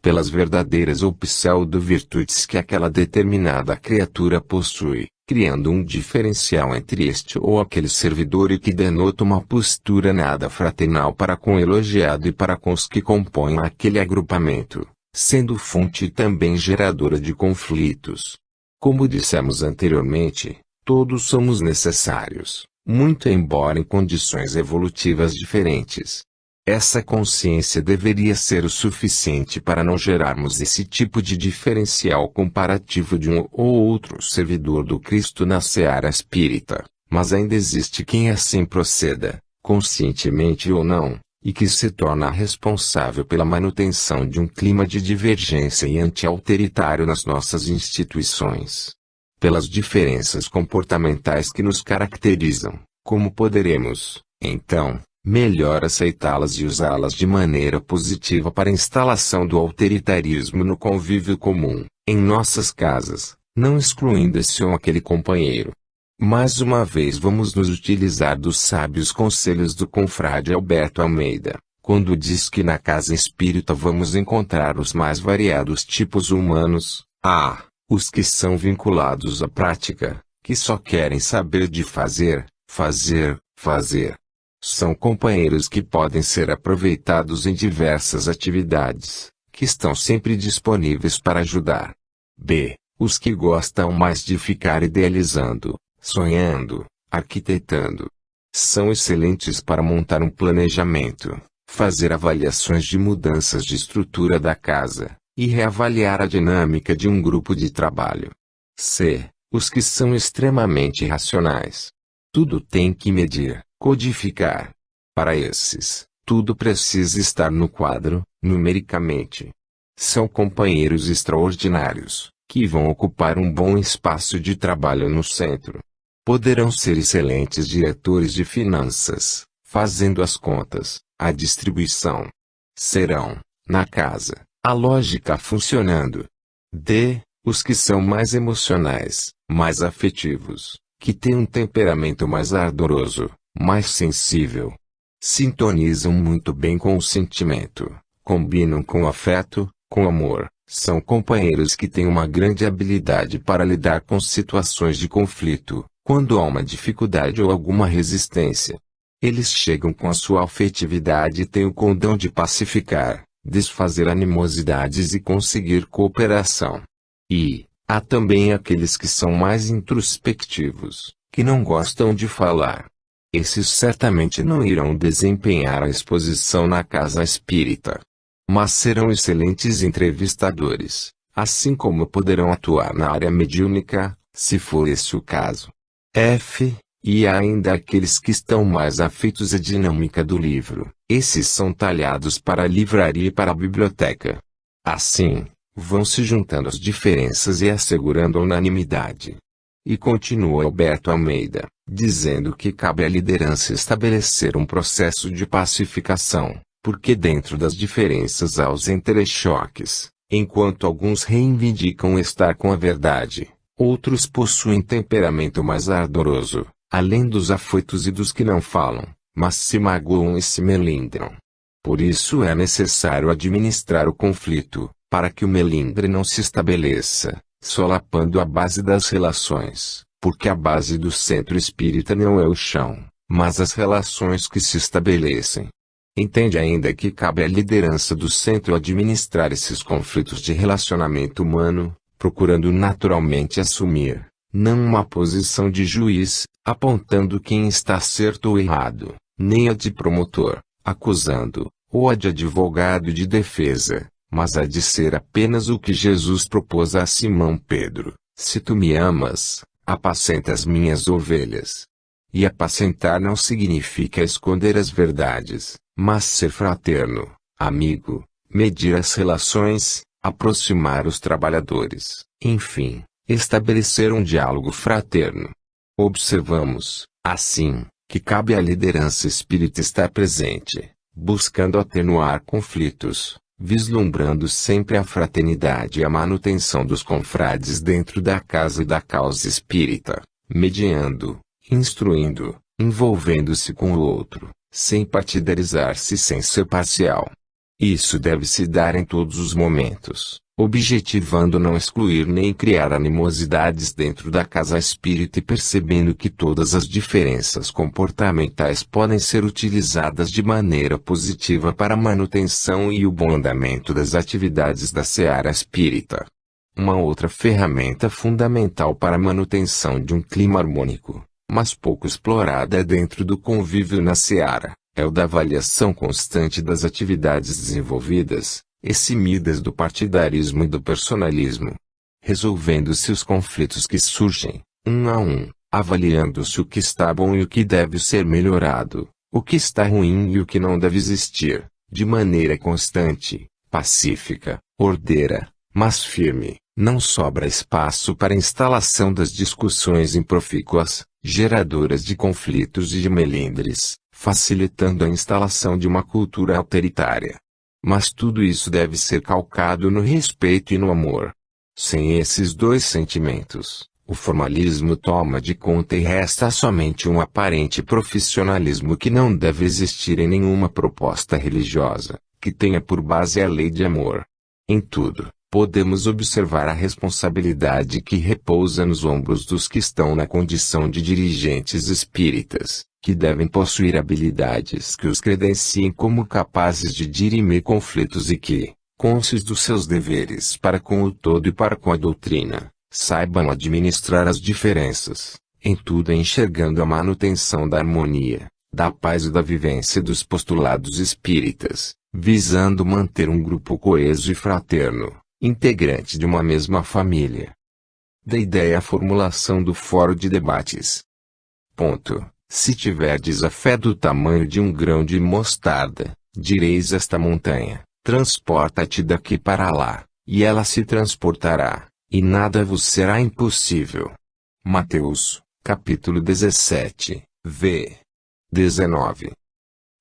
pelas verdadeiras ou pseudo-virtudes que aquela determinada criatura possui, criando um diferencial entre este ou aquele servidor e que denota uma postura nada fraternal para com o elogiado e para com os que compõem aquele agrupamento, sendo fonte também geradora de conflitos. Como dissemos anteriormente, todos somos necessários, muito embora em condições evolutivas diferentes. Essa consciência deveria ser o suficiente para não gerarmos esse tipo de diferencial comparativo de um ou outro servidor do Cristo na seara espírita, mas ainda existe quem assim proceda, conscientemente ou não, e que se torna responsável pela manutenção de um clima de divergência e anti-autoritário nas nossas instituições. Pelas diferenças comportamentais que nos caracterizam, como poderemos, então, melhor aceitá-las e usá-las de maneira positiva para a instalação do autoritarismo no convívio comum, em nossas casas, não excluindo esse ou aquele companheiro. Mais uma vez vamos nos utilizar dos sábios conselhos do confrade Alberto Almeida, quando diz que na casa espírita vamos encontrar os mais variados tipos humanos, os que são vinculados à prática, que só querem saber de fazer, fazer, fazer. São companheiros que podem ser aproveitados em diversas atividades, que estão sempre disponíveis para ajudar. B. Os que gostam mais de ficar idealizando, sonhando, arquitetando. São excelentes para montar um planejamento, fazer avaliações de mudanças de estrutura da casa, e reavaliar a dinâmica de um grupo de trabalho. C. Os que são extremamente racionais. Tudo tem que medir, codificar. Para esses, tudo precisa estar no quadro, numericamente. São companheiros extraordinários, que vão ocupar um bom espaço de trabalho no centro. Poderão ser excelentes diretores de finanças, fazendo as contas, a distribuição. Serão, na casa, a lógica funcionando. D. Os que são mais emocionais, mais afetivos, que têm um temperamento mais ardoroso, mais sensível. Sintonizam muito bem com o sentimento, combinam com o afeto, com amor. São companheiros que têm uma grande habilidade para lidar com situações de conflito, quando há uma dificuldade ou alguma resistência. Eles chegam com a sua afetividade e têm o condão de pacificar, desfazer animosidades e conseguir cooperação. E há também aqueles que são mais introspectivos, que não gostam de falar. Esses certamente não irão desempenhar a exposição na casa espírita, mas serão excelentes entrevistadores, assim como poderão atuar na área mediúnica, se for esse o caso. F. E há ainda aqueles que estão mais afeitos à dinâmica do livro. Esses são talhados para a livraria e para a biblioteca. Assim, vão se juntando as diferenças e assegurando a unanimidade. E continua Alberto Almeida, dizendo que cabe à liderança estabelecer um processo de pacificação, porque dentro das diferenças há os entrechoques, enquanto alguns reivindicam estar com a verdade, outros possuem temperamento mais ardoroso, além dos afoitos e dos que não falam, mas se magoam e se melindram. Por isso é necessário administrar o conflito, para que o melindre não se estabeleça, solapando a base das relações, porque a base do centro espírita não é o chão, mas as relações que se estabelecem. Entende ainda que cabe à liderança do centro administrar esses conflitos de relacionamento humano, procurando naturalmente assumir, não uma posição de juiz, apontando quem está certo ou errado, nem a de promotor, acusando, ou a de advogado de defesa, mas a de ser apenas o que Jesus propôs a Simão Pedro: se tu me amas, apacenta as minhas ovelhas. E apacentar não significa esconder as verdades, mas ser fraterno, amigo, medir as relações, aproximar os trabalhadores, enfim, estabelecer um diálogo fraterno. Observamos, assim, que cabe à liderança espírita estar presente, buscando atenuar conflitos, vislumbrando sempre a fraternidade e a manutenção dos confrades dentro da casa e da causa espírita, mediando, instruindo, envolvendo-se com o outro, sem partidarizar-se, sem ser parcial. Isso deve se dar em todos os momentos, objetivando não excluir nem criar animosidades dentro da casa espírita e percebendo que todas as diferenças comportamentais podem ser utilizadas de maneira positiva para a manutenção e o bom andamento das atividades da seara espírita. Uma outra ferramenta fundamental para a manutenção de um clima harmônico, mas pouco explorada dentro do convívio na seara, é o da avaliação constante das atividades desenvolvidas, eximidas do partidarismo e do personalismo. Resolvendo-se os conflitos que surgem, um a um, avaliando-se o que está bom e o que deve ser melhorado, o que está ruim e o que não deve existir, de maneira constante, pacífica, ordeira, mas firme. Não sobra espaço para a instalação das discussões improfícuas, geradoras de conflitos e de melindres, facilitando a instalação de uma cultura autoritária. Mas tudo isso deve ser calcado no respeito e no amor. Sem esses dois sentimentos, o formalismo toma de conta e resta somente um aparente profissionalismo que não deve existir em nenhuma proposta religiosa, que tenha por base a lei de amor. Em tudo, podemos observar a responsabilidade que repousa nos ombros dos que estão na condição de dirigentes espíritas, que devem possuir habilidades que os credenciem como capazes de dirimir conflitos e que, conscientes dos seus deveres para com o todo e para com a doutrina, saibam administrar as diferenças, em tudo enxergando a manutenção da harmonia, da paz e da vivência dos postulados espíritas, visando manter um grupo coeso e fraterno, integrante de uma mesma família. Da ideia à formulação do fórum de debates. Ponto. Se tiverdes a fé do tamanho de um grão de mostarda, direis esta montanha, transporta-te daqui para lá, e ela se transportará, e nada vos será impossível. Mateus, capítulo 17, v. 19.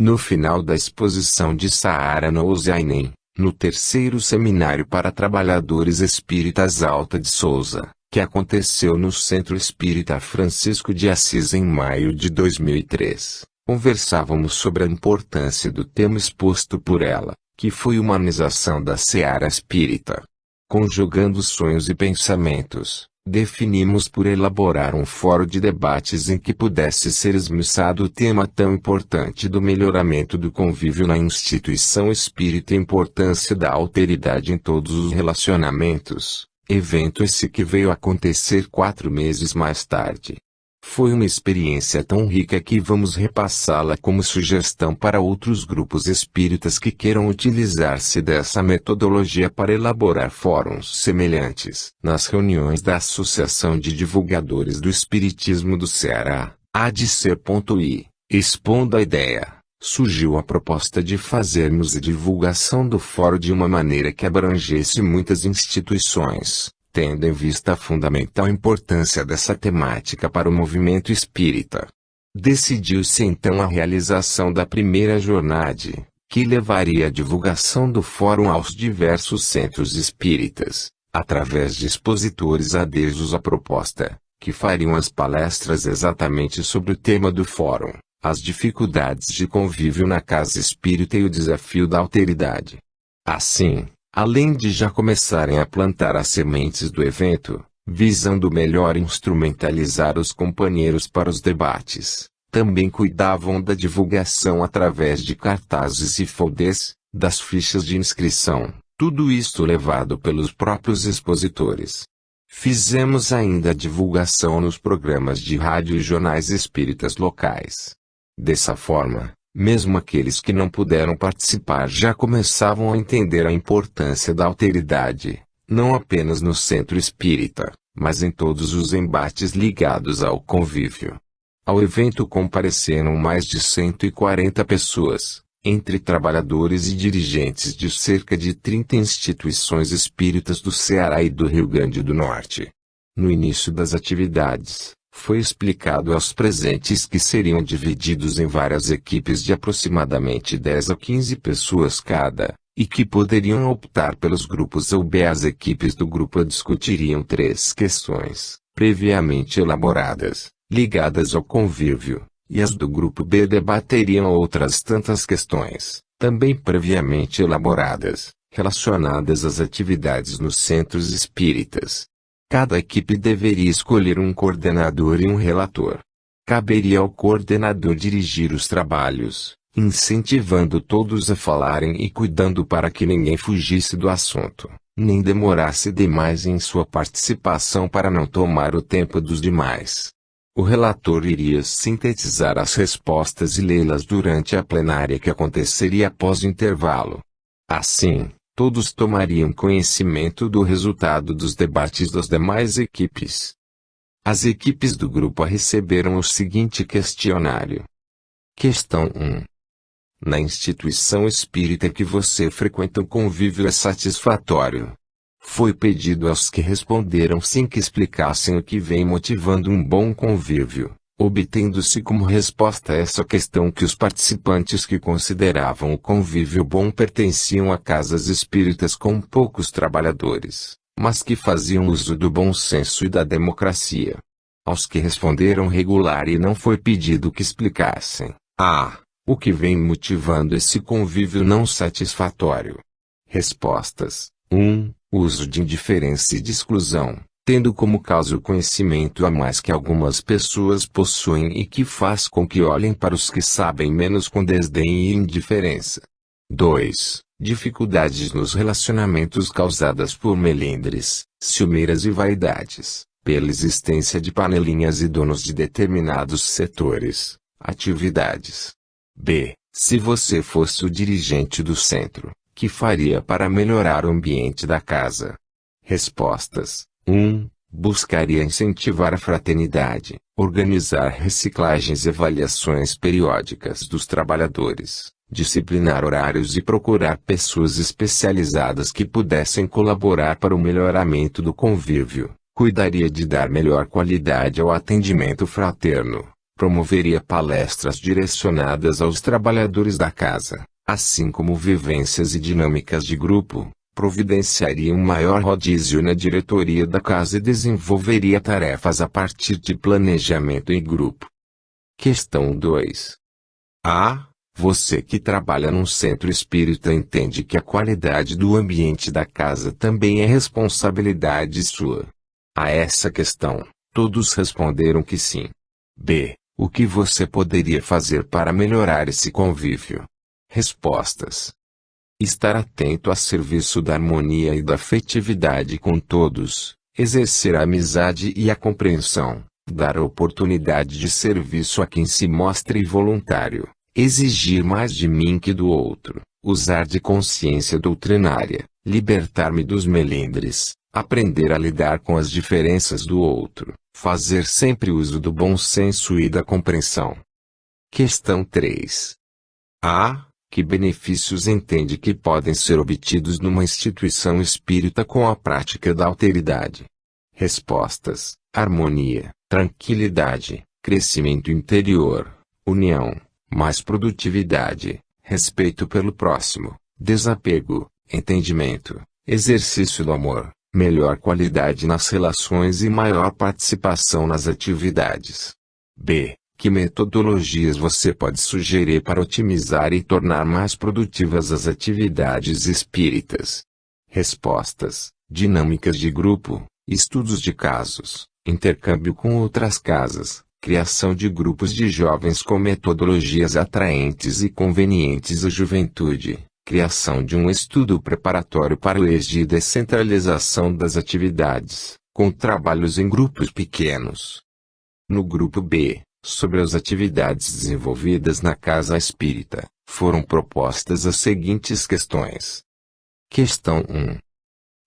No final da exposição de Saara no Osainem, no terceiro seminário para trabalhadores espíritas Alta de Souza, que aconteceu no Centro Espírita Francisco de Assis em maio de 2003, conversávamos sobre a importância do tema exposto por ela, que foi humanização da seara espírita. Conjugando sonhos e pensamentos, definimos por elaborar um fórum de debates em que pudesse ser esmiuçado o tema tão importante do melhoramento do convívio na instituição espírita e a importância da alteridade em todos os relacionamentos, evento esse que veio a acontecer 4 meses mais tarde. Foi uma experiência tão rica que vamos repassá-la como sugestão para outros grupos espíritas que queiram utilizar-se dessa metodologia para elaborar fóruns semelhantes. Nas reuniões da Associação de Divulgadores do Espiritismo do Ceará, ADC.I, expondo a ideia, surgiu a proposta de fazermos a divulgação do fórum de uma maneira que abrangesse muitas instituições, tendo em vista a fundamental importância dessa temática para o movimento espírita. Decidiu-se então a realização da primeira jornada, que levaria a divulgação do fórum aos diversos centros espíritas, através de expositores adesos à proposta, que fariam as palestras exatamente sobre o tema do fórum, as dificuldades de convívio na casa espírita e o desafio da alteridade. Assim, além de já começarem a plantar as sementes do evento, visando melhor instrumentalizar os companheiros para os debates, também cuidavam da divulgação através de cartazes e folders, das fichas de inscrição, tudo isto levado pelos próprios expositores. Fizemos ainda a divulgação nos programas de rádio e jornais espíritas locais. Dessa forma, mesmo aqueles que não puderam participar já começavam a entender a importância da alteridade, não apenas no centro espírita, mas em todos os embates ligados ao convívio. Ao evento compareceram mais de 140 pessoas, entre trabalhadores e dirigentes de cerca de 30 instituições espíritas do Ceará e do Rio Grande do Norte. No início das atividades, foi explicado aos presentes que seriam divididos em várias equipes de aproximadamente 10 a 15 pessoas cada, e que poderiam optar pelos grupos A ou B. As equipes do grupo A discutiriam 3 questões, previamente elaboradas, ligadas ao convívio, e as do grupo B debateriam outras tantas questões, também previamente elaboradas, relacionadas às atividades nos centros espíritas. Cada equipe deveria escolher um coordenador e um relator. Caberia ao coordenador dirigir os trabalhos, incentivando todos a falarem e cuidando para que ninguém fugisse do assunto, nem demorasse demais em sua participação para não tomar o tempo dos demais. O relator iria sintetizar as respostas e lê-las durante a plenária que aconteceria após o intervalo. Assim, todos tomariam conhecimento do resultado dos debates das demais equipes. As equipes do grupo receberam o seguinte questionário. Questão 1. Na instituição espírita que você frequenta, o convívio é satisfatório? Foi pedido aos que responderam sim que explicassem o que vem motivando um bom convívio, obtendo-se como resposta a essa questão que os participantes que consideravam o convívio bom pertenciam a casas espíritas com poucos trabalhadores, mas que faziam uso do bom senso e da democracia. Aos que responderam regular e não foi pedido que explicassem o que vem motivando esse convívio não satisfatório. Respostas: 1. Uso de indiferença e de exclusão, tendo como causa o conhecimento a mais que algumas pessoas possuem e que faz com que olhem para os que sabem menos com desdém e indiferença. 2. Dificuldades nos relacionamentos causadas por melindres, ciumeiras e vaidades, pela existência de panelinhas e donos de determinados setores, atividades. B. Se você fosse o dirigente do centro, que faria para melhorar o ambiente da casa? Respostas: 1. Buscaria incentivar a fraternidade, organizar reciclagens e avaliações periódicas dos trabalhadores, disciplinar horários e procurar pessoas especializadas que pudessem colaborar para o melhoramento do convívio. Cuidaria de dar melhor qualidade ao atendimento fraterno. Promoveria palestras direcionadas aos trabalhadores da casa, assim como vivências e dinâmicas de grupo. Providenciaria um maior rodízio na diretoria da casa e desenvolveria tarefas a partir de planejamento em grupo. Questão 2. Você que trabalha num centro espírita entende que a qualidade do ambiente da casa também é responsabilidade sua? A essa questão, todos responderam que sim. B. O que você poderia fazer para melhorar esse convívio? Respostas: estar atento a serviço da harmonia e da afetividade com todos, exercer a amizade e a compreensão, dar oportunidade de serviço a quem se mostre voluntário, exigir mais de mim que do outro, usar de consciência doutrinária, libertar-me dos melindres, aprender a lidar com as diferenças do outro, fazer sempre uso do bom senso e da compreensão. Questão 3. Que benefícios entende que podem ser obtidos numa instituição espírita com a prática da alteridade? Respostas: harmonia, tranquilidade, crescimento interior, união, mais produtividade, respeito pelo próximo, desapego, entendimento, exercício do amor, melhor qualidade nas relações e maior participação nas atividades. B. Que metodologias você pode sugerir para otimizar e tornar mais produtivas as atividades espíritas? Respostas: dinâmicas de grupo, estudos de casos, intercâmbio com outras casas, criação de grupos de jovens com metodologias atraentes e convenientes à juventude, criação de um estudo preparatório para o eixo de descentralização das atividades, com trabalhos em grupos pequenos. No grupo B, sobre as atividades desenvolvidas na casa espírita, foram propostas as seguintes questões. Questão 1.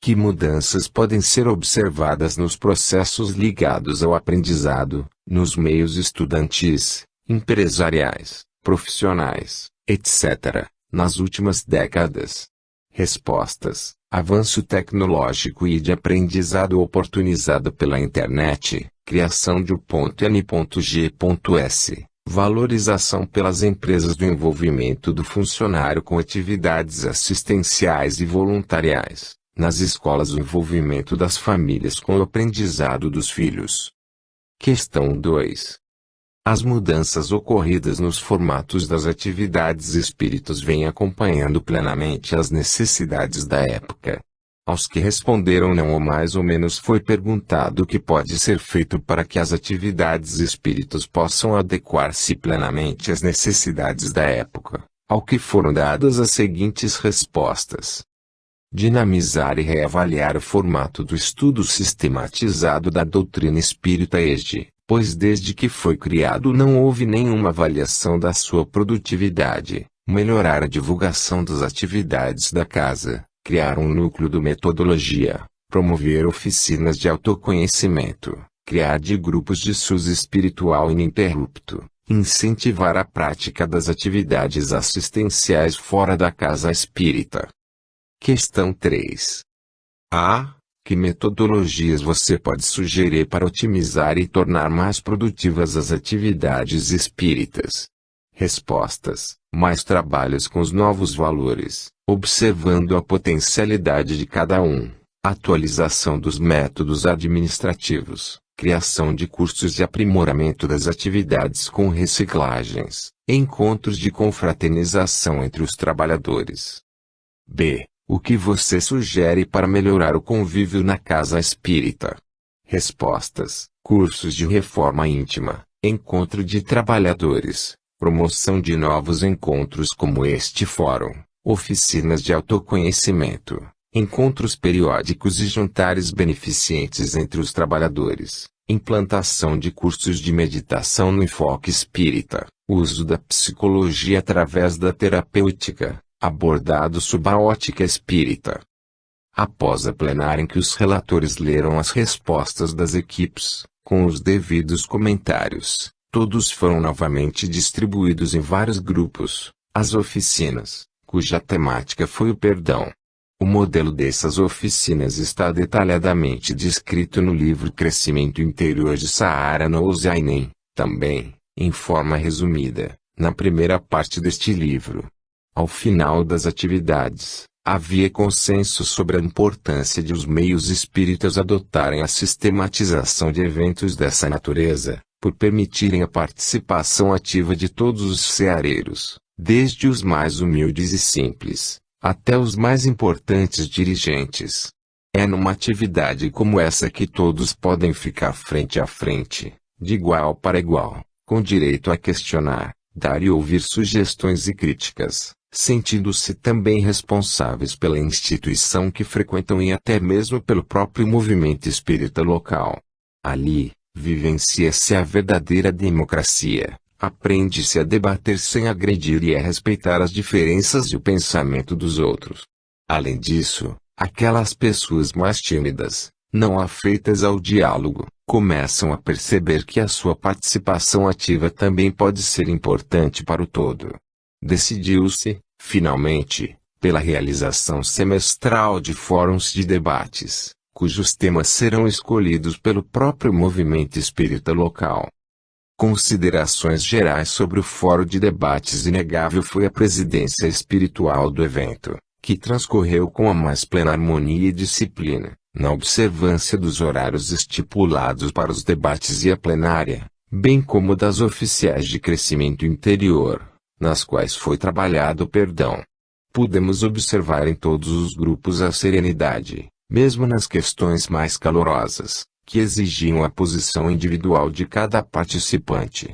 Que mudanças podem ser observadas nos processos ligados ao aprendizado, nos meios estudantis, empresariais, profissionais, etc., nas últimas décadas? Respostas: avanço tecnológico e de aprendizado oportunizado pela internet, criação de U.N.G.S, valorização pelas empresas do envolvimento do funcionário com atividades assistenciais e voluntariais, nas escolas o envolvimento das famílias com o aprendizado dos filhos. Questão 2. As mudanças ocorridas nos formatos das atividades espíritas vêm acompanhando plenamente as necessidades da época. Aos que responderam não ou mais ou menos foi perguntado o que pode ser feito para que as atividades espíritas possam adequar-se plenamente às necessidades da época, ao que foram dadas as seguintes respostas. Dinamizar e reavaliar o formato do estudo sistematizado da doutrina espírita ESD, pois desde que foi criado não houve nenhuma avaliação da sua produtividade, melhorar a divulgação das atividades da casa, criar um núcleo de metodologia, promover oficinas de autoconhecimento, criar de grupos de SUS espiritual ininterrupto, incentivar a prática das atividades assistenciais fora da casa espírita. Questão 3. A. Que metodologias você pode sugerir para otimizar e tornar mais produtivas as atividades espíritas? Respostas. Mais trabalhos com os novos valores, observando a potencialidade de cada um, atualização dos métodos administrativos, criação de cursos de aprimoramento das atividades com reciclagens, encontros de confraternização entre os trabalhadores. B. O que você sugere para melhorar o convívio na casa espírita? Respostas. Cursos de reforma íntima, encontro de trabalhadores, promoção de novos encontros como este fórum, oficinas de autoconhecimento, encontros periódicos e jantares beneficentes entre os trabalhadores, implantação de cursos de meditação no enfoque espírita, uso da psicologia através da terapêutica, abordado sob a ótica espírita. Após a plenária em que os relatores leram as respostas das equipes, com os devidos comentários, todos foram novamente distribuídos em vários grupos, as oficinas, cuja temática foi o perdão. O modelo dessas oficinas está detalhadamente descrito no livro Crescimento Interior de Sahara Nouzainen, também, em forma resumida, na primeira parte deste livro. Ao final das atividades, havia consenso sobre a importância de os meios espíritas adotarem a sistematização de eventos dessa natureza, por permitirem a participação ativa de todos os ceareiros, desde os mais humildes e simples, até os mais importantes dirigentes. É numa atividade como essa que todos podem ficar frente a frente, de igual para igual, com direito a questionar, dar e ouvir sugestões e críticas, sentindo-se também responsáveis pela instituição que frequentam e até mesmo pelo próprio movimento espírita local. Ali, vivencia-se a verdadeira democracia, aprende-se a debater sem agredir e a respeitar as diferenças e o pensamento dos outros. Além disso, aquelas pessoas mais tímidas, não afeitas ao diálogo, começam a perceber que a sua participação ativa também pode ser importante para o todo. Decidiu-se, finalmente, pela realização semestral de fóruns de debates, cujos temas serão escolhidos pelo próprio movimento espírita local. Considerações gerais sobre o fórum de debates. Inegável foi a presidência espiritual do evento, que transcorreu com a mais plena harmonia e disciplina, na observância dos horários estipulados para os debates e a plenária, bem como das oficiais de crescimento interior, nas quais foi trabalhado o perdão. Pudemos observar em todos os grupos a serenidade, mesmo nas questões mais calorosas, que exigiam a posição individual de cada participante.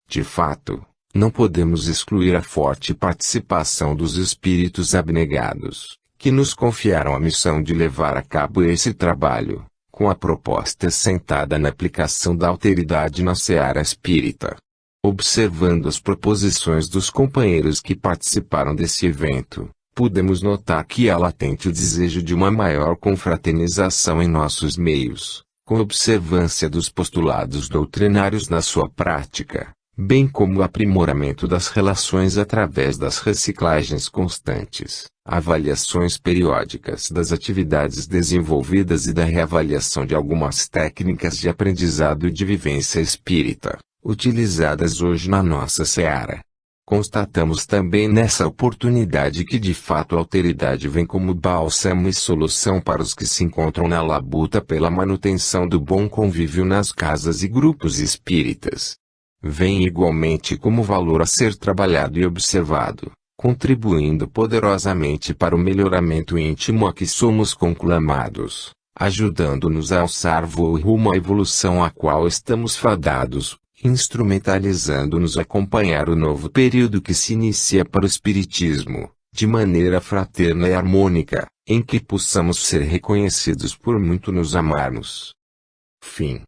De fato, não podemos excluir a forte participação dos espíritos abnegados, que nos confiaram a missão de levar a cabo esse trabalho, com a proposta assentada na aplicação da alteridade na seara espírita. Observando as proposições dos companheiros que participaram desse evento, pudemos notar que há latente o desejo de uma maior confraternização em nossos meios, com observância dos postulados doutrinários na sua prática, bem como o aprimoramento das relações através das reciclagens constantes, avaliações periódicas das atividades desenvolvidas e da reavaliação de algumas técnicas de aprendizado e de vivência espírita, utilizadas hoje na nossa seara. Constatamos também nessa oportunidade que de fato a alteridade vem como bálsamo e solução para os que se encontram na labuta pela manutenção do bom convívio nas casas e grupos espíritas. veem igualmente como valor a ser trabalhado e observado, contribuindo poderosamente para o melhoramento íntimo a que somos conclamados, ajudando-nos a alçar voo rumo à evolução a qual estamos fadados, instrumentalizando-nos a acompanhar o novo período que se inicia para o Espiritismo, de maneira fraterna e harmônica, em que possamos ser reconhecidos por muito nos amarmos. Fim.